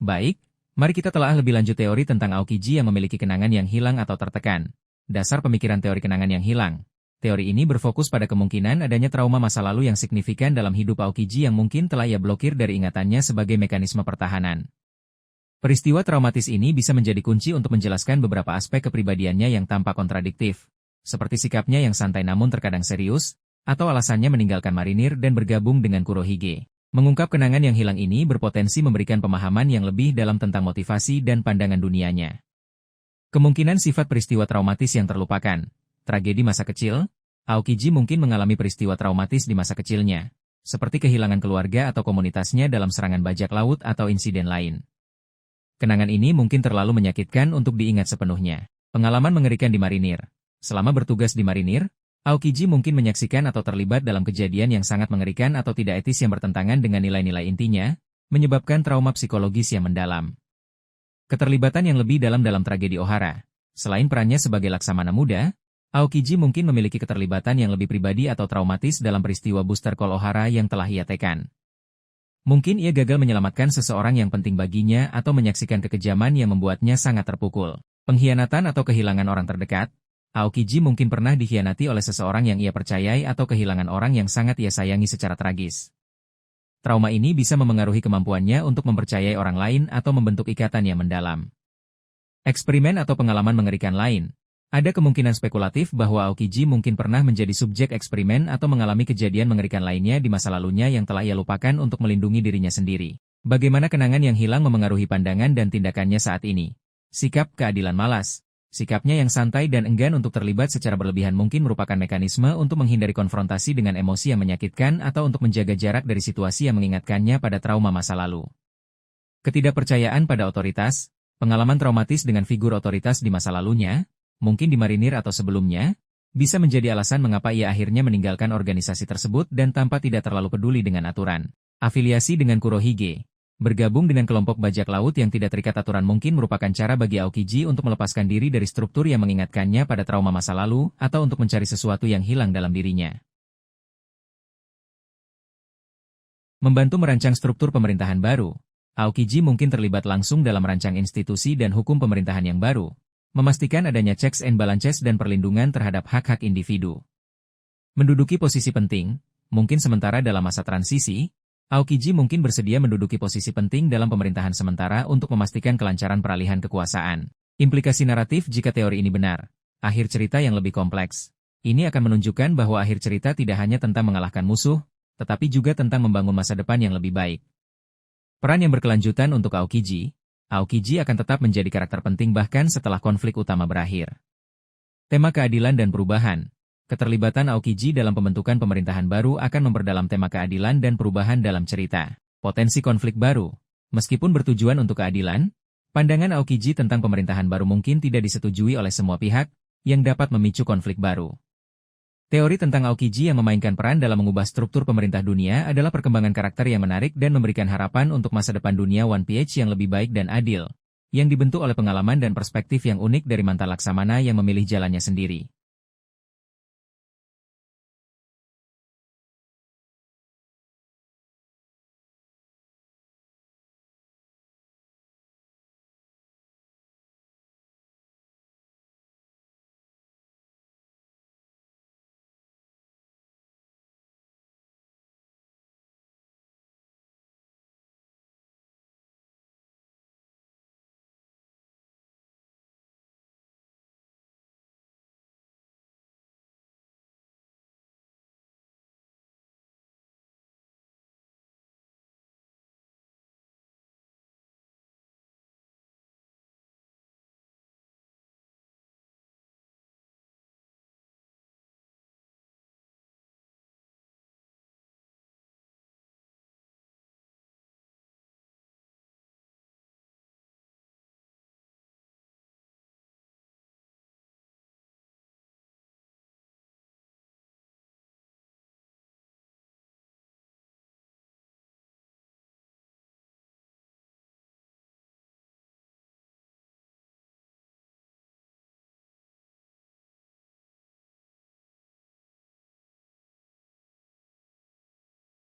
Baik, mari kita telah lebih lanjut teori tentang Aokiji yang memiliki kenangan yang hilang atau tertekan. Dasar pemikiran teori kenangan yang hilang. Teori ini berfokus pada kemungkinan adanya trauma masa lalu yang signifikan dalam hidup Aokiji yang mungkin telah ia blokir dari ingatannya sebagai mekanisme pertahanan. Peristiwa traumatis ini bisa menjadi kunci untuk menjelaskan beberapa aspek kepribadiannya yang tampak kontradiktif, seperti sikapnya yang santai namun terkadang serius, atau alasannya meninggalkan marinir dan bergabung dengan Kurohige. Mengungkap kenangan yang hilang ini berpotensi memberikan pemahaman yang lebih dalam tentang motivasi dan pandangan dunianya. Kemungkinan sifat peristiwa traumatis yang terlupakan. Tragedi masa kecil, Aokiji mungkin mengalami peristiwa traumatis di masa kecilnya, seperti kehilangan keluarga atau komunitasnya dalam serangan bajak laut atau insiden lain. Kenangan ini mungkin terlalu menyakitkan untuk diingat sepenuhnya. Pengalaman mengerikan di marinir. Selama bertugas di marinir, Aokiji mungkin menyaksikan atau terlibat dalam kejadian yang sangat mengerikan atau tidak etis yang bertentangan dengan nilai-nilai intinya, menyebabkan trauma psikologis yang mendalam. Keterlibatan yang lebih dalam tragedi Ohara. Selain perannya sebagai laksamana muda, Aokiji mungkin memiliki keterlibatan yang lebih pribadi atau traumatis dalam peristiwa Booster Call Ohara yang telah ia tekan. Mungkin ia gagal menyelamatkan seseorang yang penting baginya atau menyaksikan kekejaman yang membuatnya sangat terpukul. Pengkhianatan atau kehilangan orang terdekat. Aokiji mungkin pernah dikhianati oleh seseorang yang ia percayai atau kehilangan orang yang sangat ia sayangi secara tragis. Trauma ini bisa memengaruhi kemampuannya untuk mempercayai orang lain atau membentuk ikatan yang mendalam. Eksperimen atau pengalaman mengerikan lain. Ada kemungkinan spekulatif bahwa Aokiji mungkin pernah menjadi subjek eksperimen atau mengalami kejadian mengerikan lainnya di masa lalunya yang telah ia lupakan untuk melindungi dirinya sendiri. Bagaimana kenangan yang hilang memengaruhi pandangan dan tindakannya saat ini? Sikap keadilan malas. Sikapnya yang santai dan enggan untuk terlibat secara berlebihan mungkin merupakan mekanisme untuk menghindari konfrontasi dengan emosi yang menyakitkan atau untuk menjaga jarak dari situasi yang mengingatkannya pada trauma masa lalu. Ketidakpercayaan pada otoritas, pengalaman traumatis dengan figur otoritas di masa lalunya, mungkin di marinir atau sebelumnya, bisa menjadi alasan mengapa ia akhirnya meninggalkan organisasi tersebut dan tanpa tidak terlalu peduli dengan aturan. Afiliasi dengan Kurohige. Bergabung dengan kelompok bajak laut yang tidak terikat aturan mungkin merupakan cara bagi Aokiji untuk melepaskan diri dari struktur yang mengingatkannya pada trauma masa lalu atau untuk mencari sesuatu yang hilang dalam dirinya. Membantu merancang struktur pemerintahan baru. Aokiji mungkin terlibat langsung dalam merancang institusi dan hukum pemerintahan yang baru, memastikan adanya checks and balances dan perlindungan terhadap hak-hak individu. Menduduki posisi penting, mungkin sementara dalam masa transisi, Aokiji mungkin bersedia menduduki posisi penting dalam pemerintahan sementara untuk memastikan kelancaran peralihan kekuasaan. Implikasi naratif jika teori ini benar. Akhir cerita yang lebih kompleks. Ini akan menunjukkan bahwa akhir cerita tidak hanya tentang mengalahkan musuh, tetapi juga tentang membangun masa depan yang lebih baik. Peran yang berkelanjutan untuk Aokiji akan tetap menjadi karakter penting bahkan setelah konflik utama berakhir. Tema keadilan dan perubahan. Keterlibatan Aokiji dalam pembentukan pemerintahan baru akan memperdalam tema keadilan dan perubahan dalam cerita. Potensi konflik baru. Meskipun bertujuan untuk keadilan, pandangan Aokiji tentang pemerintahan baru mungkin tidak disetujui oleh semua pihak, yang dapat memicu konflik baru. Teori tentang Aokiji yang memainkan peran dalam mengubah struktur pemerintah dunia adalah perkembangan karakter yang menarik dan memberikan harapan untuk masa depan dunia One Piece yang lebih baik dan adil, yang dibentuk oleh pengalaman dan perspektif yang unik dari mantan laksamana yang memilih jalannya sendiri.